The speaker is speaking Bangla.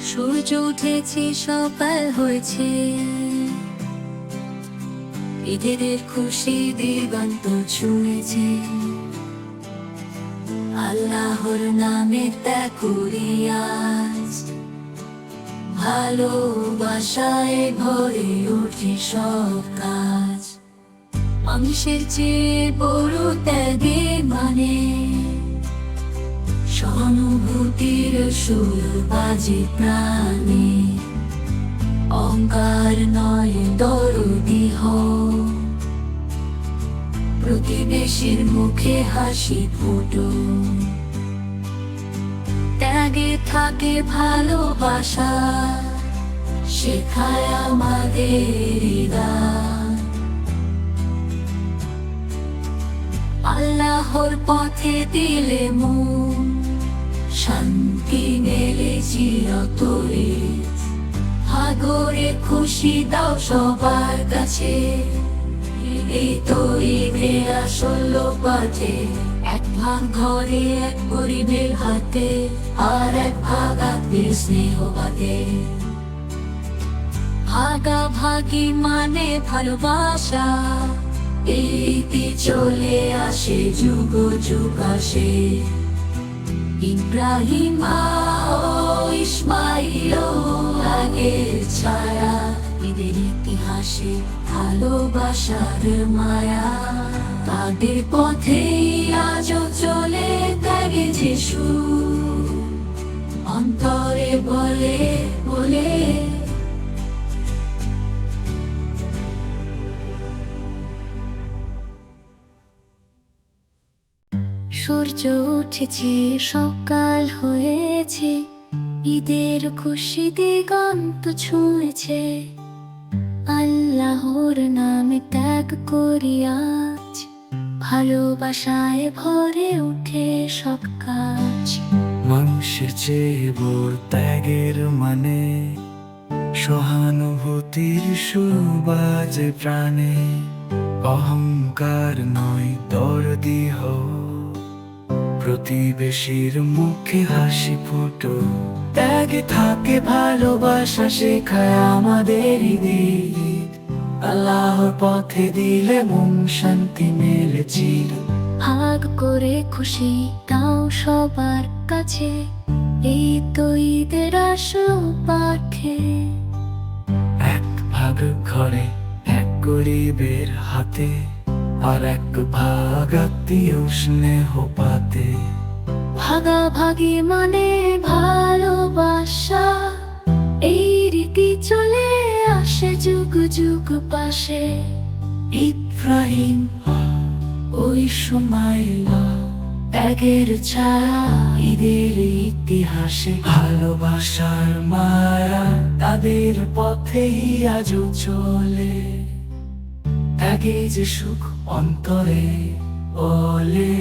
সূর্য উঠেছে, সকাল হয়েছে, ঈদের খুশি দিগন্ত ছুঁয়েছে। আল্লাহর নামে ত্যাগ করি আজ, ভালোবাসায় ভরে ওঠে সব কাজ। মানুষের চেয়ে বড় ত্যাগে মানে, সহানুভূতির সুর বাজে প্রাণে। অহংকার নয়, দরদি হও, প্রতিবেশীর মুখে হাসি ফোটো। ত্যাগে থাকে ভালোবাসা, শেখায় আমাদের গান। আল্লাহর পথে দিলে মন, শান্তি মেলে চিরতরে। হাগরে খুশি দাও সবার কাছে, এই তো ঈদের আসল পাঠে। এক ভাগ ঘরে, এক গরিবের হাতে, আর এক ভাগ আত্মীয় স্নেহ বাদে। ভাগাভাগি মানে ভালোবাসা, এই রীতি চলে আসে যুগ যুগ আসে। ইব্রাহিম ও ইসমাইল আগের ছায়া, ঈদের ইতিহাসে ভালোবাসার মায়া। তাদের পথেই আজও চলে ত্যাগে যিশু, অন্তরে বলে বলে। সূর্য উঠেছে, সকাল হয়েছে, ঈদের খুশি দিগন্ত ছুঁয়েছে। আল্লাহর নামে ত্যাগ করি আজ, ভালোবাসায় ভরে ওঠে সব কাজ। মানুষের চেয়ে বড় ত্যাগের মানে, সহানুভূতির সুর বাজে প্রাণে। অহংকার নয়, দরদি হও, প্রতিবেশীর মুখে হাসি ফোটো। ত্যাগে থাকে ভালোবাসা, শেখায় আমাদের ঈদ। আল্লাহর পথে দিলে মন, শান্তি মেলে চির। ভাগ করে খুশি দাও সবার কাছে, এই তো ঈদের আসল পাঠে। এক ভাগ ঘরে, এক গরিবের হাতে, আর এক ভাগ আত্মীয় স্নেহ পাতে। ভাগাভাগি মানে ভালোবাসা, এই রীতি চলে আসে যুগ যুগ পাশে। ইব্রাহিম ও ইসমাইল ত্যাগের ছায়া, ঈদের ইতিহাসে ভালোবাসার মায়া। তাদের পথেই আজও চলে ত্যাগে যে সুখ, অন্তরে বলে।